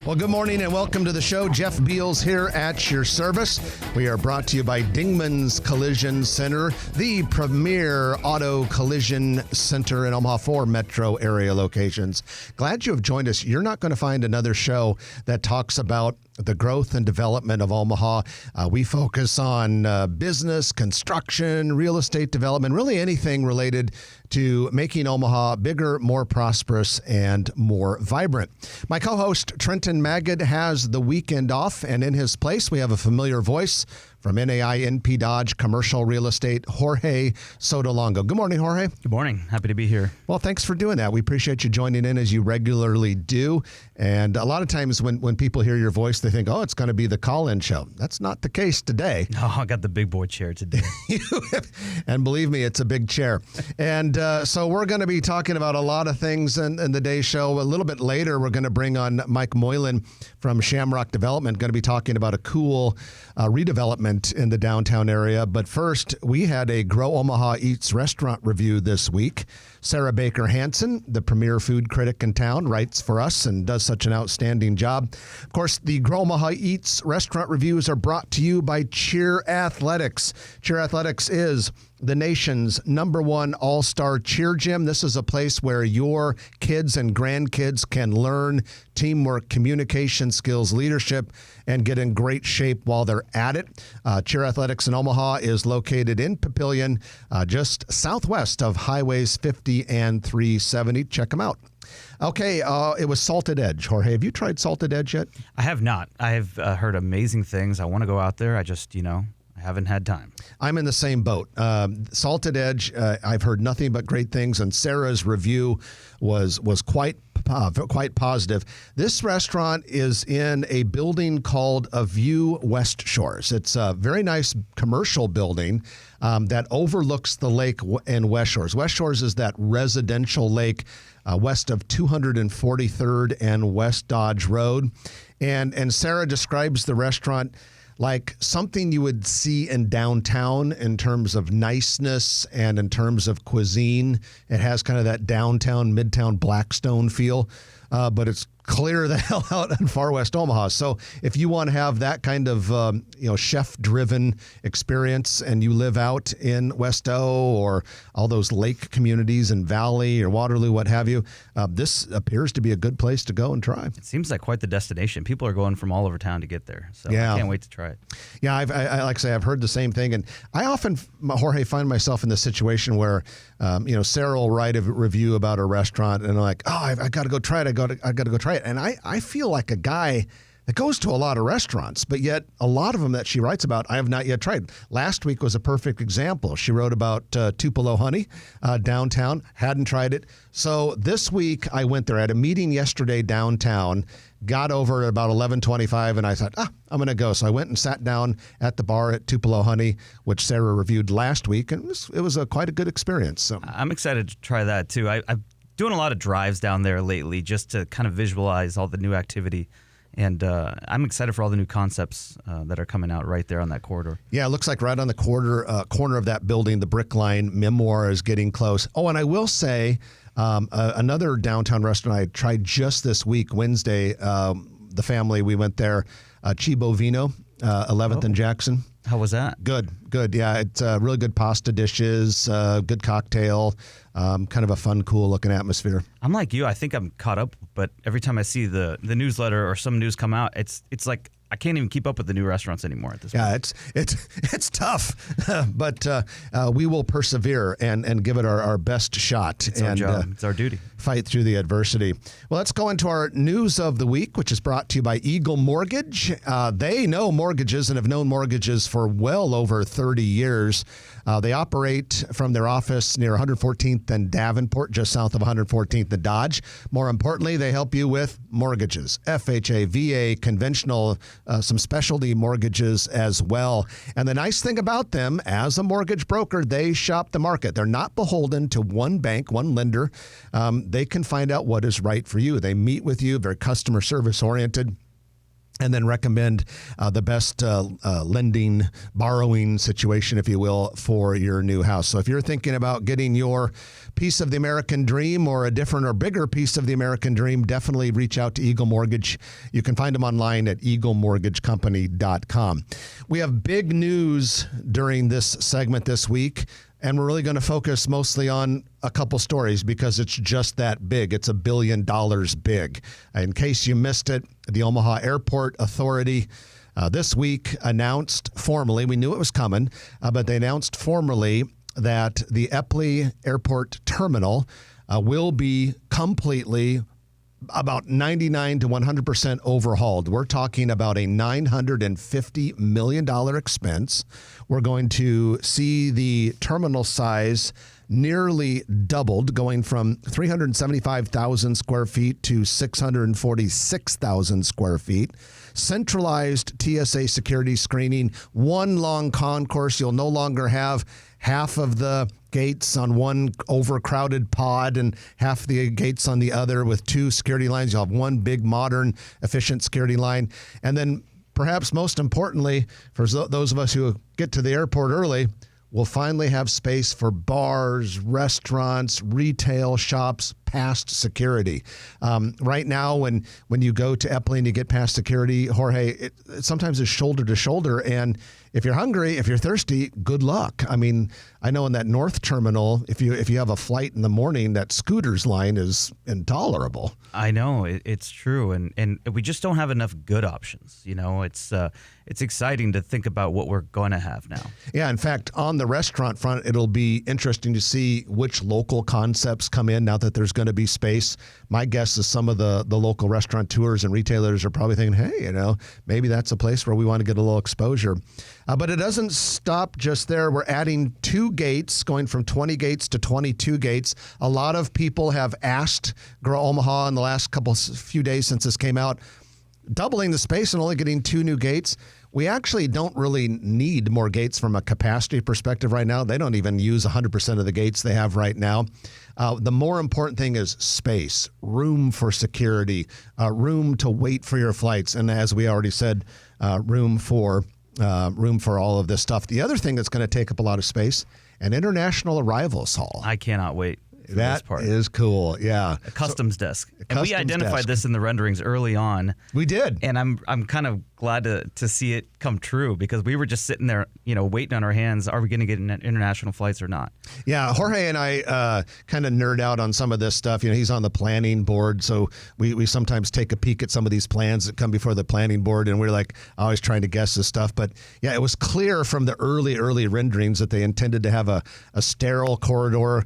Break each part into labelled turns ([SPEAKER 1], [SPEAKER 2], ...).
[SPEAKER 1] Well, good morning and welcome to the show. Jeff Beals here at your service. We are brought to you by Dingman's Collision Center, the premier auto collision center in Omaha for metro area locations. Glad you have joined us. You're not going to find another show that talks about the growth and development of Omaha. We focus on business, construction, real estate development, really anything related to making Omaha bigger, more prosperous, and more vibrant. My co-host, Trenton Magid, has the weekend off, and in his place, we have a familiar voice from NAI NP Dodge Commercial Real Estate, Jorge Sotolongo. Good morning, Jorge.
[SPEAKER 2] Good morning. Happy to be here.
[SPEAKER 1] Well, thanks for doing that. We appreciate you joining in as you regularly do. And a lot of times when people hear your voice, they think, oh, it's going to be the call-in show. That's not the case today.
[SPEAKER 2] No, I got the big boy chair today.
[SPEAKER 1] And believe me, it's a big chair. And so we're going to be talking about a lot of things in the day show. A little bit later, we're going to bring on Mike Moylan from Shamrock Development, going to be talking about a cool redevelopment in the downtown area. But first, we had a Grow Omaha Eats restaurant review this week. Sarah Baker Hansen, the premier food critic in town, writes for us and does such an outstanding job. Of course, the Grow Omaha Eats restaurant reviews are brought to you by Cheer Athletics. Cheer Athletics is the nation's #1 all-star cheer gym. This is a place where your kids and grandkids can learn teamwork, communication skills, leadership, and get in great shape while they're at it. Cheer Athletics in Omaha is located in Papillion, just southwest of Highways 50 and 370. Check them out. Okay, it was Salted Edge. Jorge, have you tried Salted Edge yet?
[SPEAKER 2] I have not. I have heard amazing things. I want to go out there. I just, I haven't had time.
[SPEAKER 1] I'm in the same boat. Salted Edge, I've heard nothing but great things, and Sarah's review was quite positive. This restaurant is in a building called A View West Shores. It's a very nice commercial building that overlooks the lake in West Shores. West Shores is that residential lake west of 243rd and West Dodge Road. And Sarah describes the restaurant like something you would see in downtown in terms of niceness and in terms of cuisine. It has kind of that downtown, midtown Blackstone feel, but it's clear the hell out in far west Omaha. So if you want to have that kind of chef-driven experience and you live out in West O or all those lake communities in Valley or Waterloo, what have you, this appears to be a good place to go and try.
[SPEAKER 2] It seems like quite the destination. People are going from all over town to get there. So
[SPEAKER 1] yeah.
[SPEAKER 2] I can't wait to try it.
[SPEAKER 1] Yeah, I like I say, I've heard the same thing. And I often, Jorge, find myself in the situation where, Sarah will write a review about a restaurant and I'm like, oh, I got to go try it. I got to go try it. And I feel like a guy that goes to a lot of restaurants, but yet a lot of them that she writes about, I have not yet tried. Last week was a perfect example. She wrote about Tupelo Honey downtown, hadn't tried it. So this week I went there. I had a meeting yesterday downtown, got over at about 11:25, and I thought, I'm going to go. So I went and sat down at the bar at Tupelo Honey, which Sarah reviewed last week, and it was quite a good experience. So
[SPEAKER 2] I'm excited to try that too. I've doing a lot of drives down there lately just to kind of visualize all the new activity. And I'm excited for all the new concepts that are coming out right there on that corridor. Yeah,
[SPEAKER 1] it looks like right on the corner of that building, the Brick Line Memoir is getting close. Oh, and I will say another downtown restaurant I tried just this week, Wednesday, the family, we went there, Cibo Vino, 11th and Jackson.
[SPEAKER 2] How was that?
[SPEAKER 1] Good. Yeah, it's really good pasta dishes, good cocktail, kind of a fun, cool looking atmosphere.
[SPEAKER 2] I'm like you. I think I'm caught up, but every time I see the newsletter or some news come out, it's like I can't even keep up with the new restaurants anymore at this point.
[SPEAKER 1] Yeah, it's tough, but we will persevere and give it our best shot.
[SPEAKER 2] It's our job. It's our duty.
[SPEAKER 1] Fight through the adversity. Well, let's go into our news of the week, which is brought to you by Eagle Mortgage. They know mortgages and have known mortgages for well over 30 years. They operate from their office near 114th and Davenport, just south of 114th and Dodge. More importantly, they help you with mortgages, FHA, VA, conventional, some specialty mortgages as well. And the nice thing about them, as a mortgage broker, they shop the market. They're not beholden to one bank, one lender. They can find out what is right for you. They meet with you, very customer service oriented. and then recommend the best borrowing situation, if you will, for your new house. So if you're thinking about getting your piece of the American dream or a different or bigger piece of the American dream, definitely reach out to Eagle Mortgage. You can find them online at eaglemortgagecompany.com. We have big news during this segment this week, and we're really going to focus mostly on a couple stories because it's just that big. It's $1 billion big. In case you missed it, the Omaha Airport Authority this week announced formally, we knew it was coming, but they announced formally that the Eppley Airport Terminal will be completely about 99 to 100% overhauled. We're talking about a $950 million expense. We're going to see the terminal size nearly doubled, going from 375,000 square feet to 646,000 square feet. Centralized TSA security screening, one long concourse. You'll no longer have half of the gates on one overcrowded pod and half the gates on the other with two security lines. You'll have one big, modern, efficient security line. And then perhaps most importantly, for those of us who get to the airport early, we'll finally have space for bars, restaurants, retail shops, past security. Right now, when you go to Eppley and you get past security, Jorge, it sometimes is shoulder to shoulder. And if you're hungry, if you're thirsty, good luck. I mean, I know in that North Terminal, if you have a flight in the morning, that Scooters line is intolerable.
[SPEAKER 2] I know, it's true. And we just don't have enough good options. You know, it's exciting to think about what we're going to have now.
[SPEAKER 1] Yeah, in fact, on the restaurant front, it'll be interesting to see which local concepts come in now that there's going to be space. My guess is some of the local restaurateurs and retailers are probably thinking, hey, maybe that's a place where we want to get a little exposure. But it doesn't stop just there. We're adding 2 gates, going from 20 gates to 22 gates. A lot of people have asked Grow Omaha in the last few days since this came out, doubling the space and only getting 2 new gates. We actually don't really need more gates from a capacity perspective right now. They don't even use 100% of the gates they have right now. The more important thing is space, room for security, room to wait for your flights, and as we already said, room for all of this stuff. The other thing that's going to take up a lot of space, an international arrivals hall.
[SPEAKER 2] I cannot wait.
[SPEAKER 1] That is cool. Yeah.
[SPEAKER 2] A customs desk. And we identified this in the renderings early on.
[SPEAKER 1] We did.
[SPEAKER 2] And I'm kind of glad to see it come true because we were just sitting there, waiting on our hands. Are we going to get international flights or not? Yeah.
[SPEAKER 1] Jorge and I kind of nerd out on some of this stuff. He's on the planning board. So we sometimes take a peek at some of these plans that come before the planning board. And we're like always trying to guess this stuff. But yeah, it was clear from the early renderings that they intended to have a sterile corridor.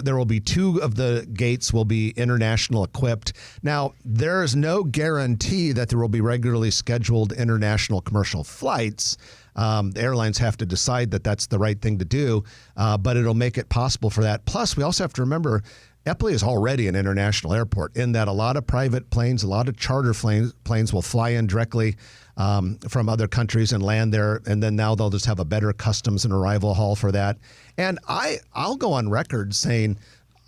[SPEAKER 1] There will be 2 of the gates will be international equipped. Now, there is no guarantee that there will be regularly scheduled international commercial flights. The airlines have to decide that that's the right thing to do, but it'll make it possible for that. Plus, we also have to remember Eppley is already an international airport in that a lot of private planes, a lot of charter planes will fly in directly from other countries and land there. And then now they'll just have a better customs and arrival hall for that. And I'll go on record saying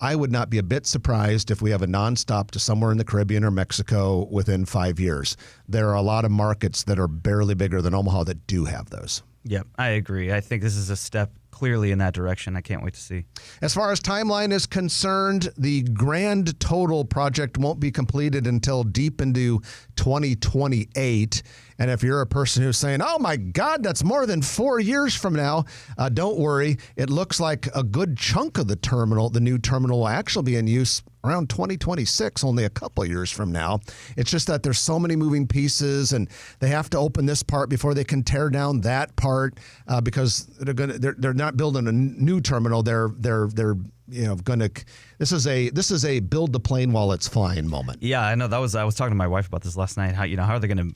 [SPEAKER 1] I would not be a bit surprised if we have a nonstop to somewhere in the Caribbean or Mexico within 5 years. There are a lot of markets that are barely bigger than Omaha that do have those.
[SPEAKER 2] Yep, I agree. I think this is a step clearly in that direction. I can't wait to see.
[SPEAKER 1] As far as timeline is concerned, the grand total project won't be completed until deep into 2028. And if you're a person who's saying, oh my God, that's more than 4 years from now, don't worry. It looks like a good chunk of the new terminal will actually be in use around 2026, only a couple of years from now. It's just that there's so many moving pieces and they have to open this part before they can tear down that part because they're not building a new terminal. They're going to. This is a build the plane while it's flying moment.
[SPEAKER 2] Yeah, I know I was talking to my wife about this last night. How are they going to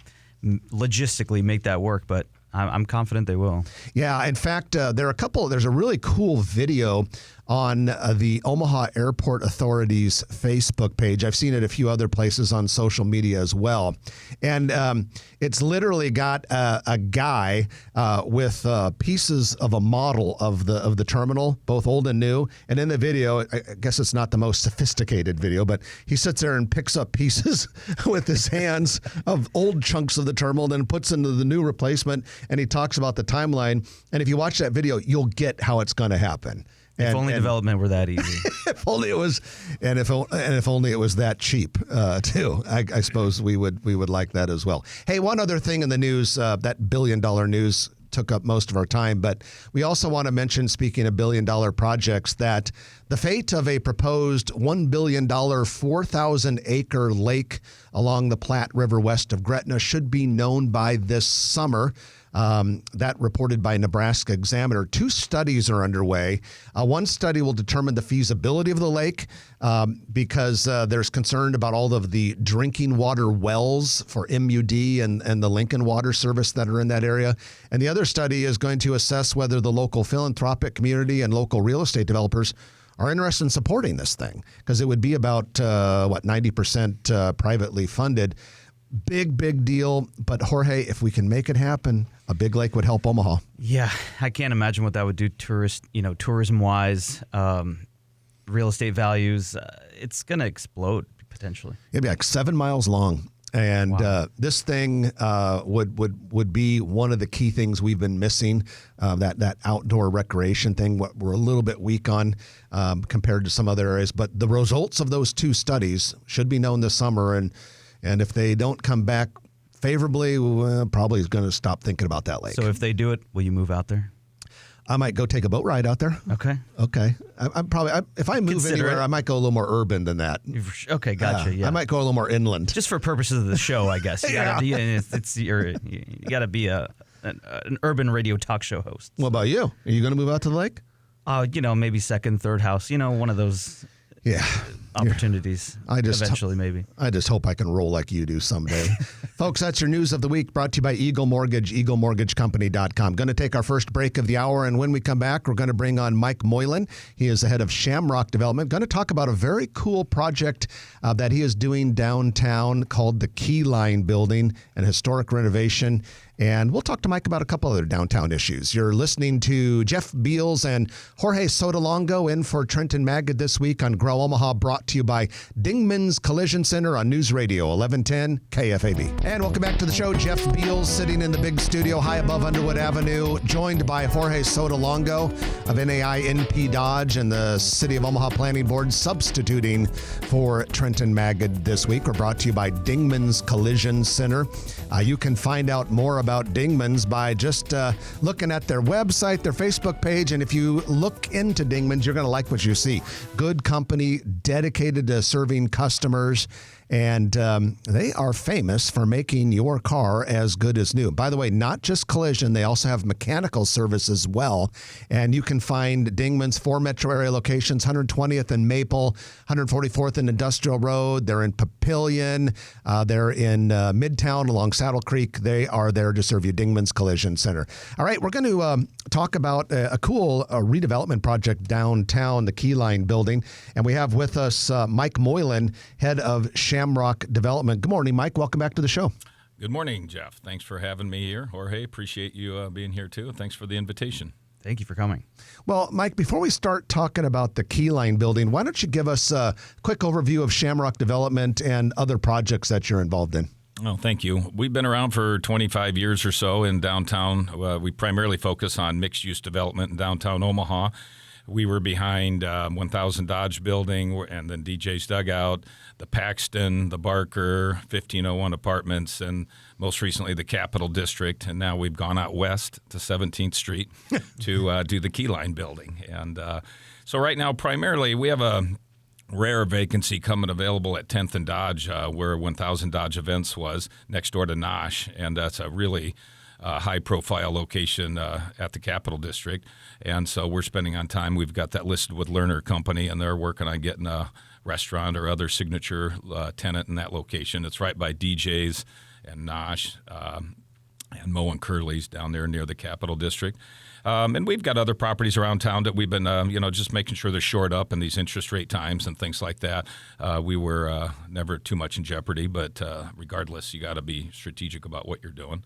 [SPEAKER 2] logistically make that work? But I'm confident they will.
[SPEAKER 1] Yeah, in fact, there's a really cool video on the Omaha Airport Authority's Facebook page. I've seen it a few other places on social media as well. And it's literally got a guy with pieces of a model of the terminal, both old and new. And in the video, I guess it's not the most sophisticated video, but he sits there and picks up pieces with his hands of old chunks of the terminal, then puts into the new replacement, and he talks about the timeline. And if you watch that video, you'll get how it's going to happen.
[SPEAKER 2] If only development were that easy.
[SPEAKER 1] If only it was, and if only it was that cheap too. I suppose we would like that as well. Hey, one other thing in the news, that billion-dollar news took up most of our time, but we also want to mention, speaking of billion-dollar projects, that the fate of a proposed $1 billion, 4,000-acre lake along the Platte River west of Gretna should be known by this summer. That reported by Nebraska Examiner. 2 studies are underway. One study will determine the feasibility of the lake because there's concern about all of the drinking water wells for MUD and the Lincoln Water Service that are in that area. And the other study is going to assess whether the local philanthropic community and local real estate developers are interested in supporting this thing, because it would be about, 90% privately funded. Big deal. But Jorge, if we can make it happen, a big lake would help Omaha.
[SPEAKER 2] Yeah, I can't imagine what that would do tourism-wise, real estate values. It's going to explode potentially.
[SPEAKER 1] It'd be like 7 miles long. And wow. This thing would be one of the key things we've been missing, that outdoor recreation thing. What we're a little bit weak on compared to some other areas. But the results of those 2 studies should be known this summer. And if they don't come back favorably, probably is going to stop thinking about that lake.
[SPEAKER 2] So if they do it, will you move out there?
[SPEAKER 1] I might go take a boat ride out there.
[SPEAKER 2] Okay.
[SPEAKER 1] I'm probably if I move anywhere, I might go a little more urban than that.
[SPEAKER 2] Okay, gotcha. Yeah.
[SPEAKER 1] I might go a little more inland.
[SPEAKER 2] Just for purposes of the show, I guess. You gotta you gotta be an urban radio talk show host.
[SPEAKER 1] What about you? Are you going to move out to the lake?
[SPEAKER 2] Maybe second, third house. One of those.
[SPEAKER 1] Yeah.
[SPEAKER 2] Opportunities. Eventually, maybe.
[SPEAKER 1] I just hope I can roll like you do someday. Folks, that's your news of the week, brought to you by Eagle Mortgage, eaglemortgagecompany.com. Going to take our first break of the hour, and when we come back, we're going to bring on Mike Moylan. He is the head of Shamrock Development. Going to talk about a very cool project that he is doing downtown called the Key Line Building, an historic renovation. And we'll talk to Mike about a couple other downtown issues. You're listening to Jeff Beals and Jorge Sotolongo in for Trenton Magid this week on Grow Omaha, brought to you by Dingman's Collision Center on News Radio 1110 KFAB. And welcome back to the show. Jeff Beals sitting in the big studio high above Underwood Avenue, joined by Jorge Sotolongo of NAI NP Dodge and the City of Omaha Planning Board, substituting for Trenton Magid this week. We're brought to you by Dingman's Collision Center. You can find out more about Dingman's by just looking at their website, their Facebook page, and if you look into Dingman's, you're going to like what you see. Good company, dedicated to serving customers, and they are famous for making your car as good as new. By the way, not just collision, they also have mechanical service as well, and you can find Dingman's 4 metro area locations: 120th and Maple, 144th and Industrial Road. They're in Papillion. They're in Midtown along Saddle Creek. They are there to serve you. Dingman's Collision Center. All right, we're going to talk about a cool redevelopment project downtown, the Key Line Building, and we have with us Mike Moylan, head of Shamrock Development. Good morning, Mike. Welcome back to the show.
[SPEAKER 3] Good morning, Jeff. Thanks for having me here. Jorge, appreciate you being here too. Thanks for the invitation.
[SPEAKER 2] Thank you for coming.
[SPEAKER 1] Well, Mike, before we start talking about the Key Line Building, why don't you give us a quick overview of Shamrock Development and other projects that you're involved in?
[SPEAKER 3] Oh, thank you. We've been around for 25 years or so in downtown. We primarily focus on mixed-use development in downtown Omaha. We were behind 1000 Dodge Building and then DJ's Dugout, the Paxton, the Barker, 1501 Apartments, and most recently the Capitol District. And now we've gone out west to 17th Street to do the Key Line Building. And so right now, primarily, we have a rare vacancy coming available at 10th and Dodge, where 1000 Dodge Events was, next door to Nosh. And that's a really high-profile location at the Capitol District. And so we're spending on time. We've got that listed with Lerner Company, and they're working on getting a restaurant or other signature tenant in that location. It's right by DJ's and Nosh. and Moe and Curley's down there near the Capital District. And we've got other properties around town that we've been, just making sure they're shored up in these interest rate times and things like that. We were never too much in jeopardy, but regardless, you got to be strategic about what you're doing.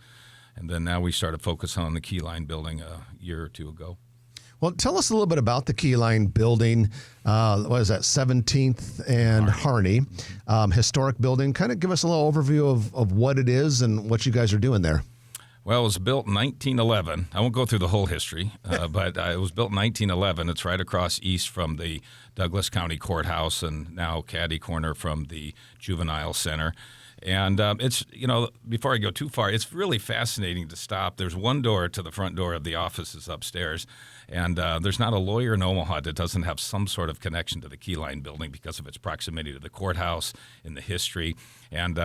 [SPEAKER 3] And then now we started focusing on the Keyline building a year or two ago.
[SPEAKER 1] Well, tell us a little bit about the Keyline building. What is that, 17th and Harney. Historic building. Kind of give us a little overview of what it is and what you guys are doing there.
[SPEAKER 3] Well, it was built in 1911. I won't go through the whole history, but it was built in 1911. It's right across east from the Douglas County Courthouse and now caddy corner from the Juvenile Center. And it's, before I go too far, it's really fascinating to stop. There's one door to the front door of the offices upstairs, and there's not a lawyer in Omaha that doesn't have some sort of connection to the Keyline building because of its proximity to the courthouse and the history. And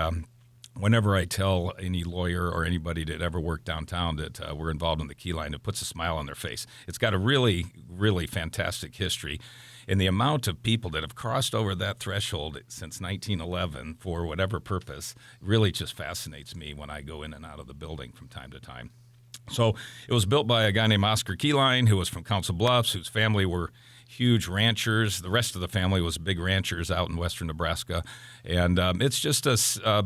[SPEAKER 3] whenever I tell any lawyer or anybody that ever worked downtown that we're involved in the Keyline, it puts a smile on their face. It's got a really, really fantastic history. And the amount of people that have crossed over that threshold since 1911 for whatever purpose really just fascinates me when I go in and out of the building from time to time. So it was built by a guy named Oscar Keyline, who was from Council Bluffs, whose family were huge ranchers. The rest of the family was big ranchers out in western Nebraska. And it's just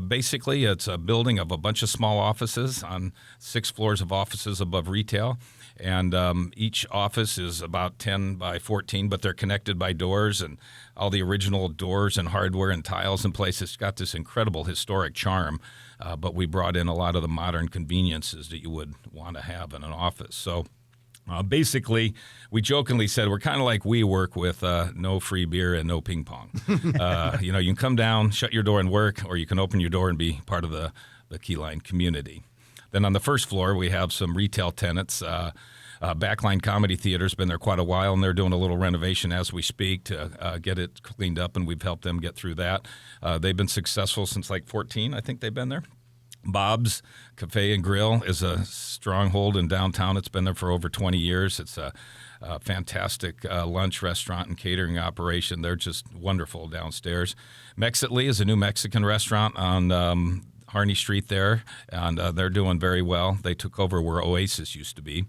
[SPEAKER 3] basically it's a building of a bunch of small offices on 6 floors of offices above retail. And each office is about 10 by 14, but they're connected by doors and all the original doors and hardware and tiles in place. It's got this incredible historic charm, but we brought in a lot of the modern conveniences that you would want to have in an office. So basically, we jokingly said we're kind of like WeWork with no free beer and no ping pong. You can come down, shut your door and work, or you can open your door and be part of the Keyline community. Then on the first floor, we have some retail tenants. Backline Comedy Theater's been there quite a while, and they're doing a little renovation as we speak to get it cleaned up, and we've helped them get through that. They've been successful since like 14, I think they've been there. Bob's Cafe and Grill is a stronghold in downtown. It's been there for over 20 years. It's a fantastic lunch restaurant and catering operation. They're just wonderful downstairs. Mexitly is a new Mexican restaurant on Harney Street there, and they're doing very well. They took over where Oasis used to be.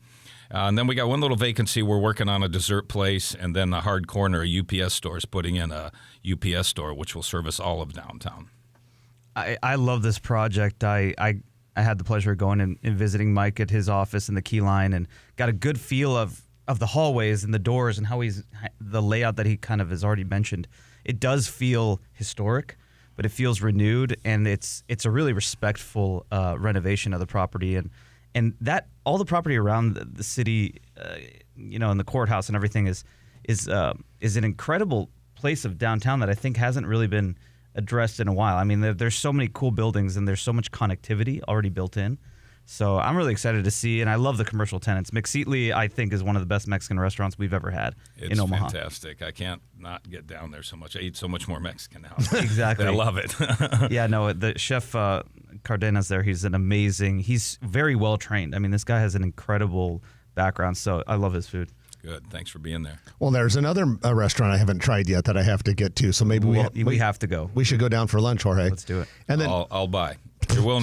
[SPEAKER 3] And then we got one little vacancy. We're working on a dessert place, and then the hard corner, a UPS store, is putting in a UPS store, which will service all of downtown.
[SPEAKER 2] I love this project. I had the pleasure of going and visiting Mike at his office in the Keyline and got a good feel of the hallways and the doors and how the layout that he kind of has already mentioned. It does feel historic, but it feels renewed, and it's a really respectful renovation of the property, and that all the property around the city, and the courthouse and everything is an incredible place of downtown that I think hasn't really been addressed in a while. I mean, there's so many cool buildings and there's so much connectivity already built in. So I'm really excited to see, and I love the commercial tenants. McSeatley, I think, is one of the best Mexican restaurants we've ever had in Omaha.
[SPEAKER 3] It's fantastic. I can't not get down there so much. I eat so much more Mexican now.
[SPEAKER 2] Exactly.
[SPEAKER 3] I love it.
[SPEAKER 2] Yeah, no, the chef Cardenas there, he's very well trained. I mean, this guy has an incredible background, so I love his food.
[SPEAKER 3] Good. Thanks for being there.
[SPEAKER 1] Well, there's another restaurant I haven't tried yet that I have to get to, so maybe
[SPEAKER 2] we have to go.
[SPEAKER 1] We should go down for lunch, Jorge.
[SPEAKER 2] Let's do it.
[SPEAKER 1] And then
[SPEAKER 3] I'll buy. If you're willing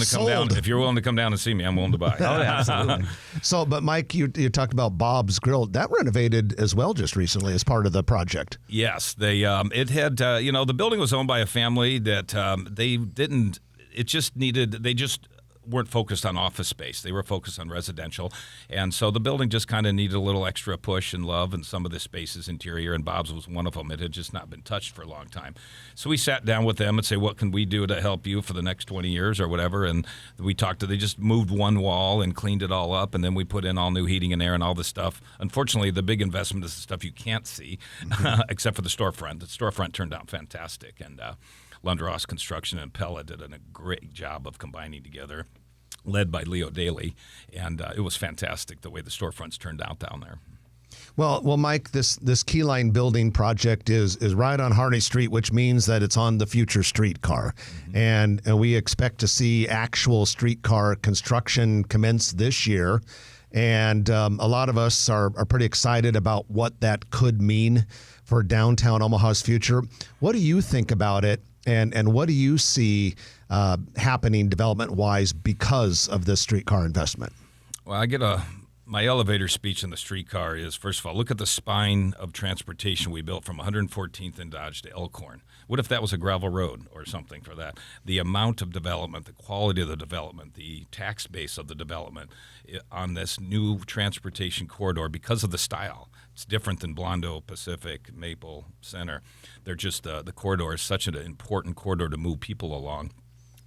[SPEAKER 3] to come down, and see me, I'm willing to buy.
[SPEAKER 2] Oh, yeah, absolutely.
[SPEAKER 1] So, but Mike, you talked about Bob's Grill. That renovated as well just recently as part of the project.
[SPEAKER 3] Yes, they it had the building was owned by a family that they just weren't focused on office space. They were focused on residential. And so the building just kind of needed a little extra push and love, and some of the spaces interior, and Bob's was one of them. It had just not been touched for a long time. So we sat down with them and say, what can we do to help you for the next 20 years or whatever? And we they just moved one wall and cleaned it all up, and then we put in all new heating and air and all this stuff. Unfortunately, the big investment is the stuff you can't see, except for the storefront. The storefront turned out fantastic, and Lundross Construction and Pella did a great job of combining together, led by Leo Daly, and it was fantastic the way the storefronts turned out down there.
[SPEAKER 1] Well, Mike, this Keyline building project is right on Harney Street, which means that it's on the future streetcar, and we expect to see actual streetcar construction commence this year. And a lot of us are pretty excited about what that could mean for downtown Omaha's future. What do you think about it? And what do you see happening development-wise because of this streetcar investment?
[SPEAKER 3] Well, my elevator speech in the streetcar is, first of all, look at the spine of transportation we built from 114th and Dodge to Elkhorn. What if that was a gravel road or something for that? The amount of development, the quality of the development, the tax base of the development on this new transportation corridor because of the style. It's different than Blondo, Pacific, Maple, Center. They're just, the corridor is such an important corridor to move people along.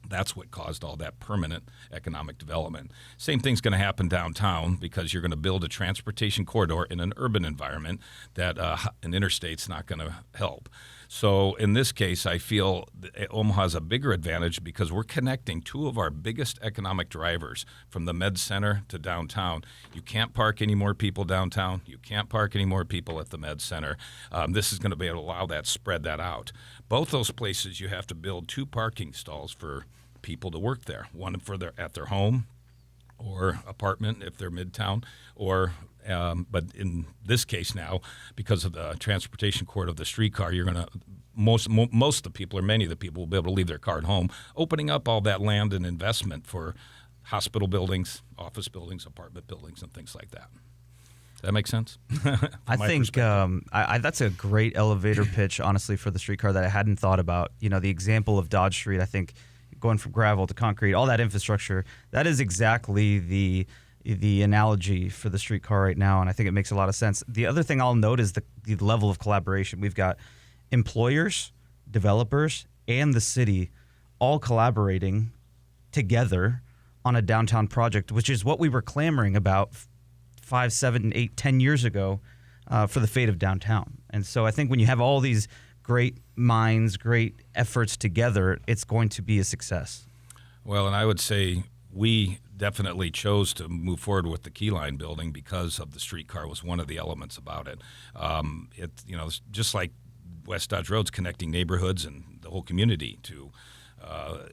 [SPEAKER 3] That's what caused all that permanent economic development. Same thing's going to happen downtown because you're going to build a transportation corridor in an urban environment that an interstate's not going to help. So in this case, I feel Omaha has a bigger advantage because we're connecting two of our biggest economic drivers from the Med Center to downtown. You can't park any more people downtown. You can't park any more people at the Med Center. This is going to be able to allow that, spread that out. Both those places, you have to build 2 parking stalls for people to work there, one for at their home or apartment if they're midtown, or but in this case now, because of the transportation corridor of the streetcar, you're going to most of the people, or many of the people, will be able to leave their car at home, opening up all that land and investment for hospital buildings, office buildings, apartment buildings, and things like that. Does that make sense?
[SPEAKER 2] I think that's a great elevator pitch, honestly, for the streetcar that I hadn't thought about. You know, the example of Dodge Street, I think, going from gravel to concrete, all that infrastructure, that is exactly the analogy for the streetcar right now, and I think it makes a lot of sense. The other thing I'll note is the level of collaboration. We've got employers, developers, and the city all collaborating together on a downtown project, which is what we were clamoring about 5, 7, 8, 10 years ago for the fate of downtown. And so I think when you have all these great minds, great efforts together, it's going to be a success. Well,
[SPEAKER 3] and I would say we definitely chose to move forward with the Keyline building because of the streetcar was one of the elements about it. It's just like West Dodge Road's connecting neighborhoods and the whole community to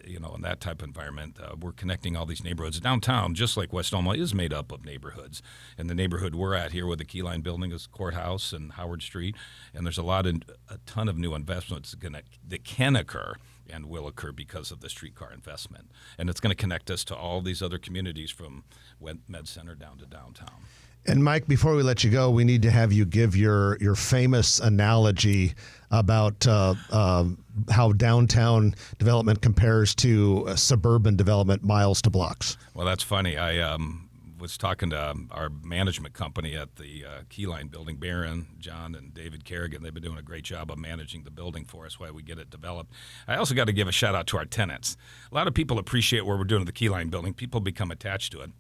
[SPEAKER 3] in that type of environment, we're connecting all these neighborhoods. Downtown, just like West Omaha, is made up of neighborhoods. And the neighborhood we're at here with the Keyline building is Courthouse and Howard Street. And there's a ton of new investments that can occur and will occur because of the streetcar investment. And it's going to connect us to all these other communities from Med Center down to downtown.
[SPEAKER 1] And Mike, before we let you go, we need to have you give your famous analogy about how downtown development compares to suburban development miles to blocks.
[SPEAKER 3] Well, that's funny. I was talking to our management company at the Keyline building, Barron, John, and David Kerrigan. They've been doing a great job of managing the building for us while we get it developed. I also got to give a shout out to our tenants. A lot of people appreciate what we're doing at the Keyline building. People become attached to it.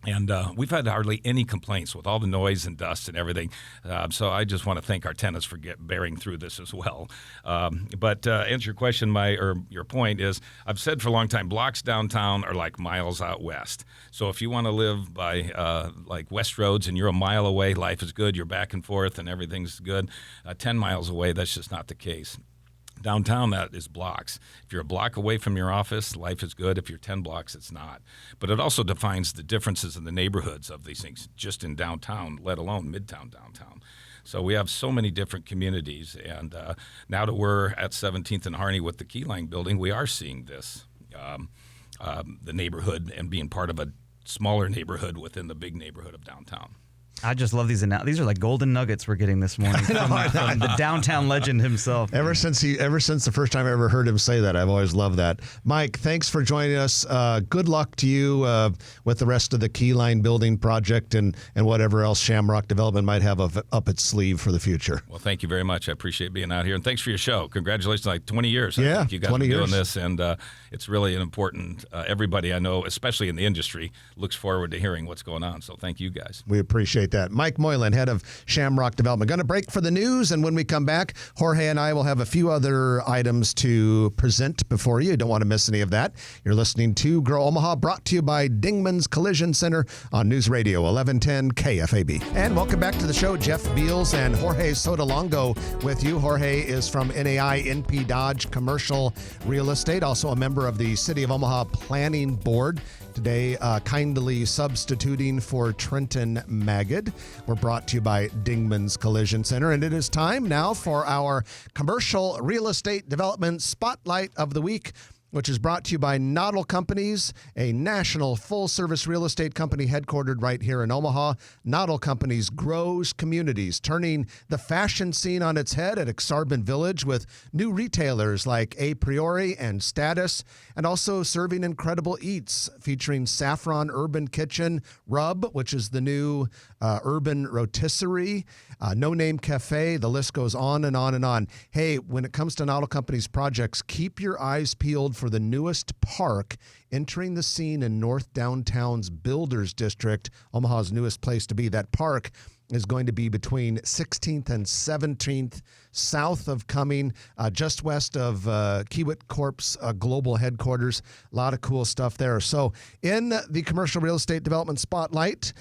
[SPEAKER 3] And we've had hardly any complaints with all the noise and dust and everything. So I just want to thank our tenants for bearing through this as well. But to answer your question, your point is, I've said for a long time, blocks downtown are like miles out west. So if you want to live by like West Roads and you're a mile away, life is good, you're back and forth and everything's good. 10 miles away, that's just not the case. Downtown, that is blocks. If you're a block away from your office, life is good. If you're 10 blocks, it's not. But it also defines the differences in the neighborhoods of these things, just in downtown, let alone midtown downtown. So we have so many different communities. And now that we're at 17th and Harney with the Keyline building, we are seeing this, the neighborhood and being part of a smaller neighborhood within the big neighborhood of downtown.
[SPEAKER 2] I just love these. These are like golden nuggets we're getting this morning from the downtown legend himself.
[SPEAKER 1] Ever since the first time I ever heard him say that, I've always loved that. Mike, thanks for joining us. Good luck to you with the rest of the Keyline building project and whatever else Shamrock Development might have up its sleeve for the future.
[SPEAKER 3] Well, thank you very much. I appreciate being out here, and thanks for your show. Congratulations, like 20 years.
[SPEAKER 1] Yeah,
[SPEAKER 3] I think you guys
[SPEAKER 1] 20
[SPEAKER 3] are doing
[SPEAKER 1] years.
[SPEAKER 3] this, and it's really an important. Everybody I know, especially in the industry, looks forward to hearing what's going on. So thank you guys.
[SPEAKER 1] We appreciate that. Mike Moylan, head of Shamrock Development. Going to break for the news, and when we come back, Jorge and I will have a few other items to present before you. Don't want to miss any of that. You're listening to Grow Omaha, brought to you by Dingman's Collision Center on News Radio 1110 KFAB. And welcome back to the show. Jeff Beals and Jorge Sotolongo with you. Jorge is from NAI NP Dodge Commercial Real Estate, also a member of the City of Omaha Planning Board. Today, kindly substituting for Trenton Magid. We're brought to you by Dingman's Collision Center, and it is time now for our commercial real estate development spotlight of the week. which is brought to you by Noddle Companies, a national full-service real estate company headquartered right here in Omaha. Noddle Companies grows communities, turning the fashion scene on its head at Exarban Village with new retailers like A Priori and Status, and also serving incredible eats featuring Saffron Urban Kitchen, Rub, which is the new urban rotisserie, No Name Cafe. The list goes on and on and on. Hey, when it comes to Noddle Companies projects, keep your eyes peeled for the newest park entering the scene in North Downtown's Builders District, Omaha's newest place to be. That park is going to be between 16th and 17th, south of Cumming, just west of Kiewit Corp's global headquarters. A lot of cool stuff there. So in the commercial real estate development spotlight,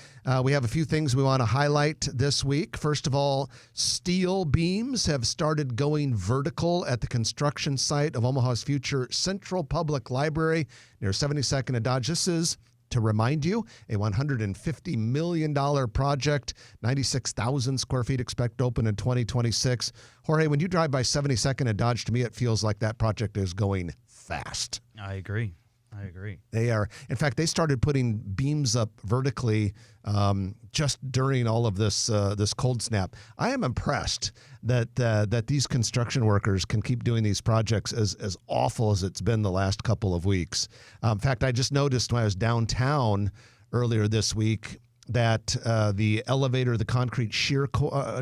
[SPEAKER 1] we have a few things we want to highlight this week. First of all, steel beams have started going vertical at the construction site of Omaha's future Central Public Library near 72nd and Dodge. This is, to remind you, a $150 million project, 96,000 square feet expect to open in 2026. Jorge, when you drive by 72nd and Dodge, to me, it feels like that project is going fast.
[SPEAKER 2] I agree.
[SPEAKER 1] They are. In fact, they started putting beams up vertically just during all of this this cold snap. I am impressed that these construction workers can keep doing these projects as awful as it's been the last couple of weeks. In fact, I just noticed when I was downtown earlier this week that the elevator, the concrete shear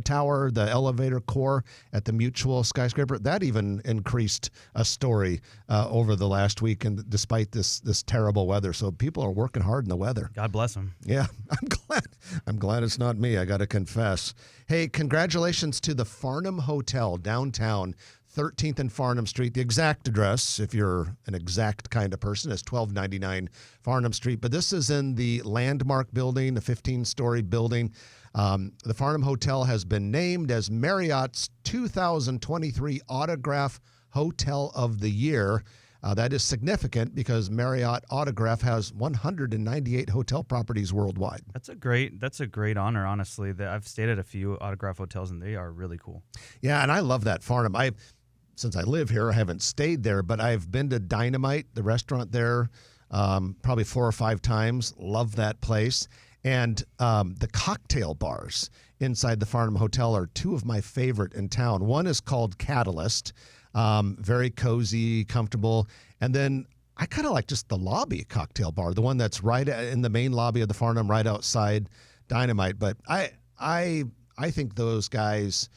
[SPEAKER 1] tower, the elevator core at the Mutual skyscraper, that even increased a story over the last week, and despite this terrible weather. So people are working hard in the weather.
[SPEAKER 2] God bless them.
[SPEAKER 1] Yeah, I'm glad it's not me, I got to confess. Hey, congratulations to the Farnham Hotel downtown, 13th and Farnham Street. The exact address, if you're an exact kind of person, is 1299 Farnham Street. But this is in the Landmark building, the 15-story building. The Farnham Hotel has been named as Marriott's 2023 Autograph Hotel of the Year. That is significant because Marriott Autograph has 198 hotel properties worldwide.
[SPEAKER 2] That's a great honor, honestly. I've stayed at a few Autograph hotels, and they are really cool.
[SPEAKER 1] Yeah, and I love that Farnham. Since I live here, I haven't stayed there, but I've been to Dynamite, the restaurant there, probably 4 or 5 times. Love that place. And the cocktail bars inside the Farnham Hotel are 2 of my favorite in town. One is called Catalyst, very cozy, comfortable. And then I kind of like just the lobby cocktail bar, the one that's right in the main lobby of the Farnham, right outside Dynamite. But I think those guys,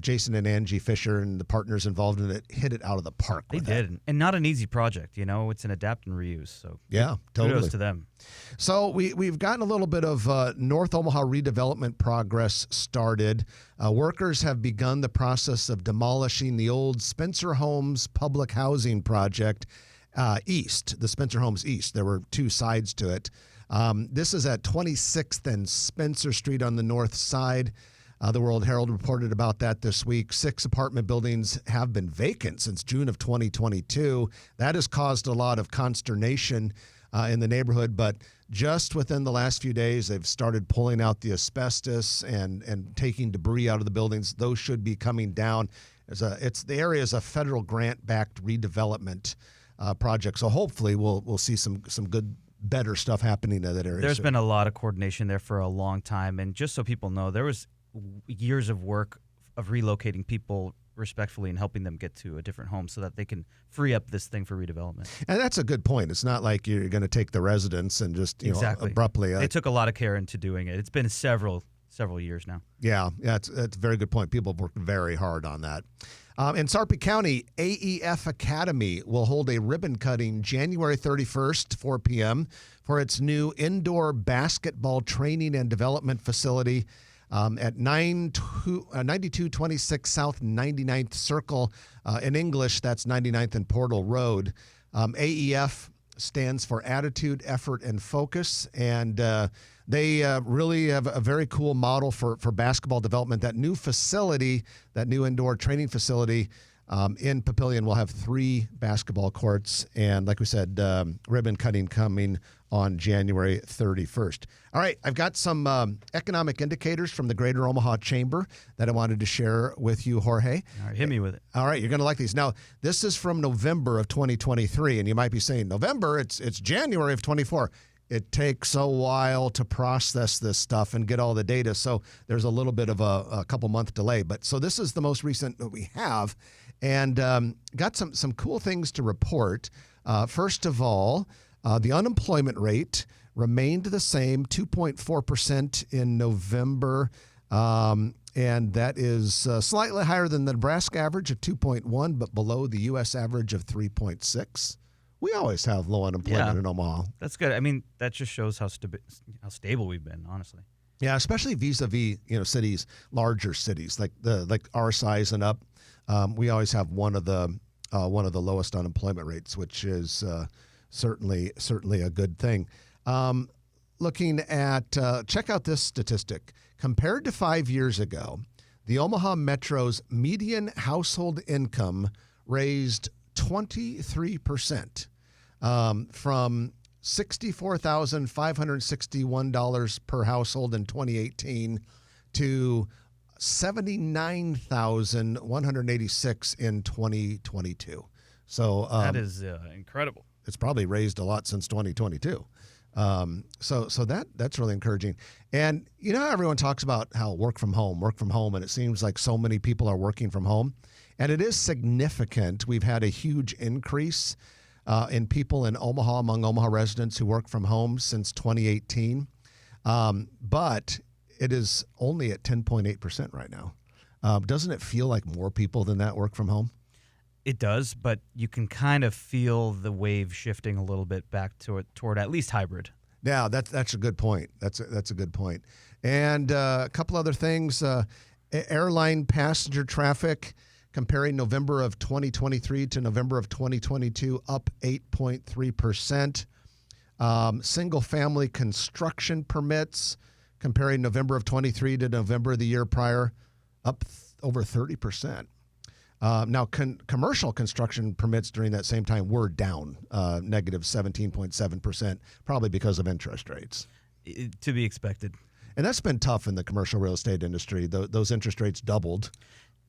[SPEAKER 1] Jason and Angie Fisher and the partners involved in it, hit it out of the park.
[SPEAKER 2] They did. And not an easy project, It's an adapt and reuse. So
[SPEAKER 1] yeah, totally.
[SPEAKER 2] Kudos to them.
[SPEAKER 1] So we've gotten a little bit of North Omaha redevelopment progress started. Workers have begun the process of demolishing the old Spencer Homes public housing project east, the Spencer Homes East. There were 2 sides to it. This is at 26th and Spencer Street on the north side. The World Herald reported about that this week. 6 apartment buildings have been vacant since June of 2022. That has caused a lot of consternation in the neighborhood, but just within the last few days, they've started pulling out the asbestos and taking debris out of the buildings. Those should be coming down. The area is a federal grant-backed redevelopment project, so hopefully we'll see some good, better stuff happening in that area.
[SPEAKER 2] There's been a lot of coordination there for a long time, and just so people know, there was years of work of relocating people respectfully and helping them get to a different home so that they can free up this thing for redevelopment.
[SPEAKER 1] And that's a good point. It's not like you're going to take the residents and just
[SPEAKER 2] exactly.
[SPEAKER 1] Abruptly.
[SPEAKER 2] They took a lot of care into doing it. It's been several years now.
[SPEAKER 1] Yeah, it's a very good point. People have worked very hard on that. In Sarpy County, AEF Academy will hold a ribbon cutting January 31st, 4 p.m. for its new indoor basketball training and development facility at 9226 South 99th Circle. In English, that's 99th and Portal Road. AEF stands for Attitude, Effort, and Focus, and they really have a very cool model for basketball development. That new facility, that new indoor training facility, In Papillion, we'll have 3 basketball courts, and like we said, ribbon cutting coming on January 31st. All right, I've got some economic indicators from the Greater Omaha Chamber that I wanted to share with you, Jorge.
[SPEAKER 2] All right, hit me with it.
[SPEAKER 1] All right, you're going to like these. Now, this is from November of 2023, and you might be saying, November, it's January of 24. It takes a while to process this stuff and get all the data, so there's a little bit of a couple-month delay. But so this is the most recent that we have, and got some cool things to report. First of all, the unemployment rate remained the same, 2.4% in November, and that is slightly higher than the Nebraska average of 2.1, but below the U.S. average of 3.6. We always have low unemployment in Omaha.
[SPEAKER 2] That's good. I mean, that just shows how stable we've been, honestly.
[SPEAKER 1] Yeah, especially vis-a-vis cities, larger cities like our size and up. We always have one of the lowest unemployment rates, which is certainly a good thing. Looking at check out this statistic. Compared to 5 years ago, the Omaha Metro's median household income raised 23%. From $64,561 per household in 2018 to $79,186 in 2022. So
[SPEAKER 2] that is incredible.
[SPEAKER 1] It's probably raised a lot since 2022. So that's really encouraging. And how everyone talks about how work from home, and it seems like so many people are working from home, and it is significant. We've had a huge increase in people in Omaha, among Omaha residents who work from home since 2018. But it is only at 10.8% right now. Doesn't it feel like more people than that work from home?
[SPEAKER 2] It does, but you can kind of feel the wave shifting a little bit back toward at least hybrid.
[SPEAKER 1] Yeah, that's a good point. That's a good point. And a couple other things. Airline passenger traffic, comparing November of 2023 to November of 2022, up 8.3%. Single-family construction permits, comparing November of 23 to November of the year prior, up over 30%. Now, commercial construction permits during that same time were down, negative 17.7%, probably because of interest rates.
[SPEAKER 2] To be expected.
[SPEAKER 1] And that's been tough in the commercial real estate industry. Those interest rates doubled.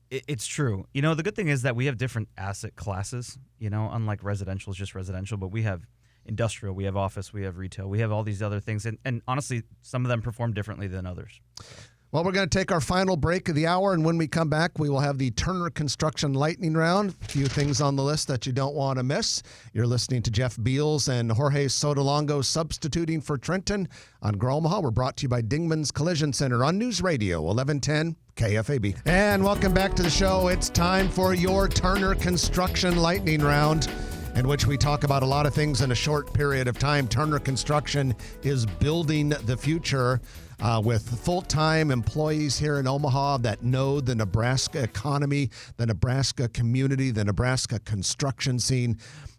[SPEAKER 2] It's true. The good thing is that we have different asset classes. Unlike residential is just residential, but we have industrial, we have office, we have retail, we have all these other things. And honestly, some of them perform differently than others.
[SPEAKER 1] Well, we're going to take our final break of the hour, and when we come back, we will have the Turner Construction Lightning Round. A few things on the list that you don't want to miss. You're listening to Jeff Beals and Jorge Sotolongo substituting for Trenton on Grow Omaha. We're brought to you by Dingman's Collision Center on News Radio 1110 KFAB. And welcome back to the show. It's time for your Turner Construction Lightning Round, in which we talk about a lot of things in a short period of time. Turner Construction is building the future with full-time employees here in Omaha that know the Nebraska economy, the Nebraska community, the Nebraska construction scene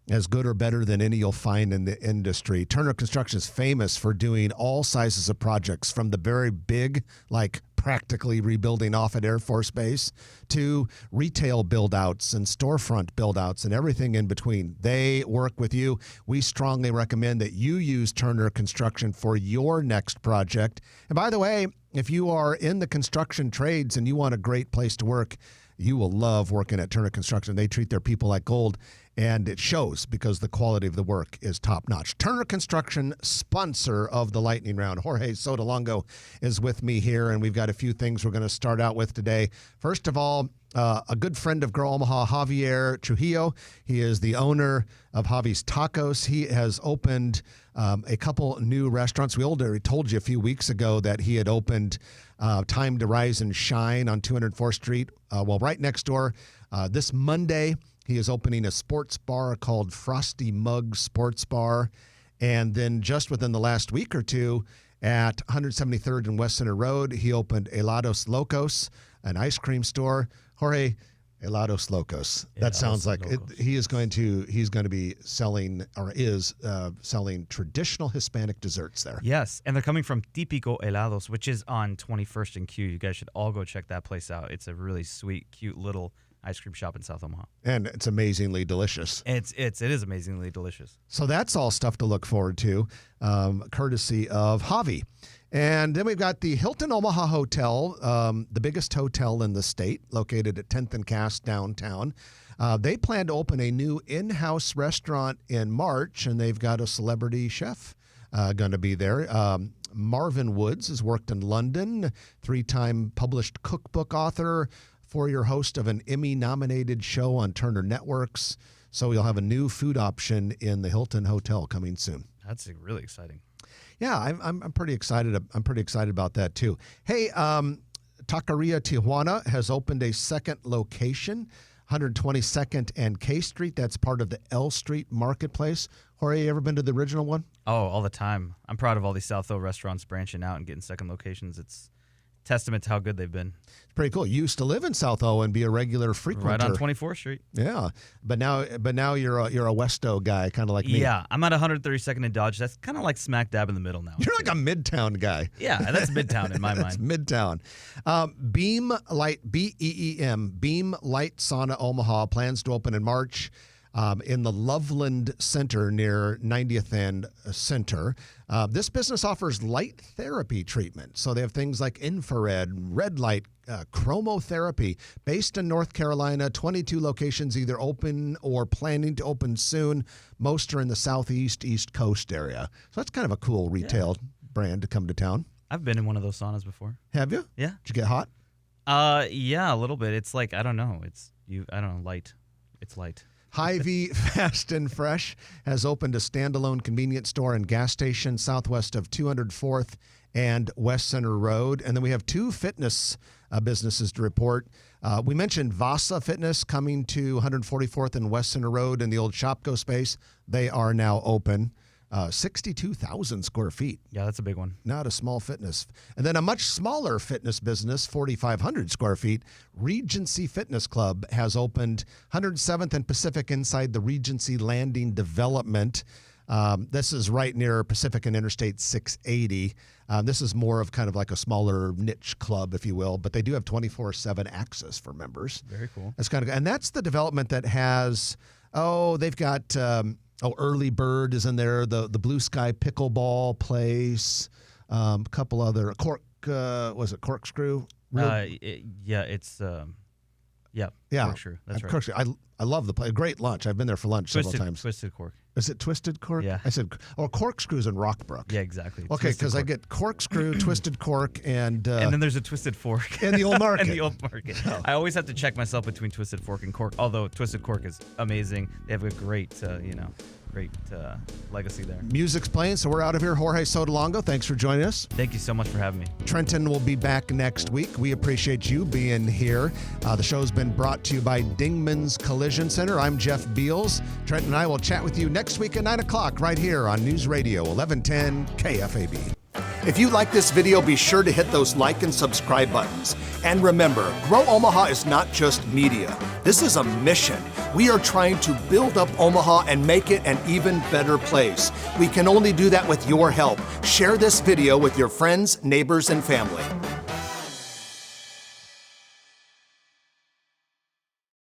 [SPEAKER 1] as good or better than any you'll find in the industry. Turner Construction is famous for doing all sizes of projects, from the very big, like practically rebuilding Offutt Air Force Base, to retail build-outs and storefront build-outs and everything in between. They work with you. We strongly recommend that you use Turner Construction for your next project. And by the way, if you are in the construction trades and you want a great place to work, you will love working at Turner Construction. They treat their people like gold, and it shows because the quality of the work is top-notch. Turner Construction, sponsor of the Lightning Round. Jorge Sotolongo is with me here, and we've got a few things we're going to start out with today. First of all, a good friend of Grow Omaha, Javier Trujillo. He is the owner of Javi's Tacos. He has opened a couple new restaurants. We already told you a few weeks ago that he had opened Time to Rise and Shine on 204th Street. Well, right next door, this Monday, he is opening a sports bar called Frosty Mug Sports Bar. And then just within the last week or two, at 173rd and West Center Road, he opened Helados Locos, an ice cream store. Jorge, Helados Locos. That sounds like it, he's going to be selling, or is selling, traditional Hispanic desserts there.
[SPEAKER 2] Yes, and they're coming from Típico Helados, which is on 21st and Q. You guys should all go check that place out. It's a really sweet, cute little ice cream shop in South Omaha.
[SPEAKER 1] And it's amazingly delicious.
[SPEAKER 2] It is amazingly delicious.
[SPEAKER 1] So that's all stuff to look forward to, courtesy of Javi. And then we've got the Hilton Omaha Hotel, the biggest hotel in the state, located at 10th and Cass downtown. They plan to open a new in-house restaurant in March, and they've got a celebrity chef going to be there. Marvin Woods has worked in London, 3-time published cookbook author, 4-year host of an Emmy-nominated show on Turner Networks. So you'll have a new food option in the Hilton Hotel coming soon.
[SPEAKER 2] That's really exciting.
[SPEAKER 1] Yeah, I'm pretty excited. I'm pretty excited about that too. Hey, Taqueria Tijuana has opened a second location, 122nd and K Street. That's part of the L Street Marketplace. Jorge, you ever been to the original one?
[SPEAKER 2] Oh, all the time. I'm proud of all these South O restaurants branching out and getting second locations. It's testament to how good they've been.
[SPEAKER 1] It's pretty cool. You used to live in South O and be a regular frequenter.
[SPEAKER 2] Right on 24th Street.
[SPEAKER 1] Yeah, but now you're a Westo guy, kind of like me.
[SPEAKER 2] Yeah, I'm at 132nd and Dodge. That's kind of like smack dab in the middle now.
[SPEAKER 1] You're like a Midtown guy.
[SPEAKER 2] Yeah, that's Midtown in my
[SPEAKER 1] That's
[SPEAKER 2] mind.
[SPEAKER 1] Midtown. Beam Light, BEEM, Beam Light Sauna Omaha plans to open in March in the Loveland Center near 90th and Center. This business offers light therapy treatment. So they have things like infrared, red light, chromotherapy. Based in North Carolina, 22 locations either open or planning to open soon. Most are in the southeast, East Coast area. So that's kind of a cool retail brand to come to town.
[SPEAKER 2] I've been in one of those saunas before.
[SPEAKER 1] Have you?
[SPEAKER 2] Yeah.
[SPEAKER 1] Did you get hot?
[SPEAKER 2] Yeah, a little bit. It's like, I don't know. Light. It's light.
[SPEAKER 1] Hy-Vee Fast and Fresh has opened a standalone convenience store and gas station southwest of 204th and West Center Road. And then we have 2 fitness businesses to report. We mentioned Vasa Fitness coming to 144th and West Center Road in the old Shopko space. They are now open. 62,000 square feet.
[SPEAKER 2] Yeah, that's a big one.
[SPEAKER 1] Not a small fitness. And then a much smaller fitness business, 4,500 square feet, Regency Fitness Club has opened 107th and Pacific inside the Regency Landing Development. This is right near Pacific and Interstate 680. This is more of kind of like a smaller niche club, if you will, but they do have 24/7 access for members.
[SPEAKER 2] Very cool.
[SPEAKER 1] That's kind of, and that's the development that has, they've got, Early Bird is in there, the Blue Sky Pickleball Place, a couple other, Corkscrew?
[SPEAKER 2] Corkscrew. That's right.
[SPEAKER 1] Corkscrew. I love the place. Great lunch. I've been there for lunch several times.
[SPEAKER 2] Twisted Cork.
[SPEAKER 1] Is it Twisted Cork?
[SPEAKER 2] Yeah.
[SPEAKER 1] I said, Corkscrew's in Rockbrook.
[SPEAKER 2] Yeah, exactly.
[SPEAKER 1] Okay, because I get Corkscrew, Twisted Cork, and
[SPEAKER 2] then there's a Twisted Fork.
[SPEAKER 1] in the old market.
[SPEAKER 2] In the old market. Oh. I always have to check myself between Twisted Fork and Cork, although Twisted Cork is amazing. They have a great, great legacy there.
[SPEAKER 1] Music's playing, so we're out of here. Jorge Sotolongo, thanks for joining us.
[SPEAKER 2] Thank you so much for having me.
[SPEAKER 1] Trenton will be back next week. We appreciate you being here. The show's been brought to you by Dingman's Collision Center. I'm Jeff Beals. Trenton and I will chat with you next week at 9 o'clock right here on News Radio 1110 KFAB. If you like this video, be sure to hit those like and subscribe buttons. And remember, Grow Omaha is not just media. This is a mission. We are trying to build up Omaha and make it an even better place. We can only do that with your help. Share this video with your friends, neighbors, and family.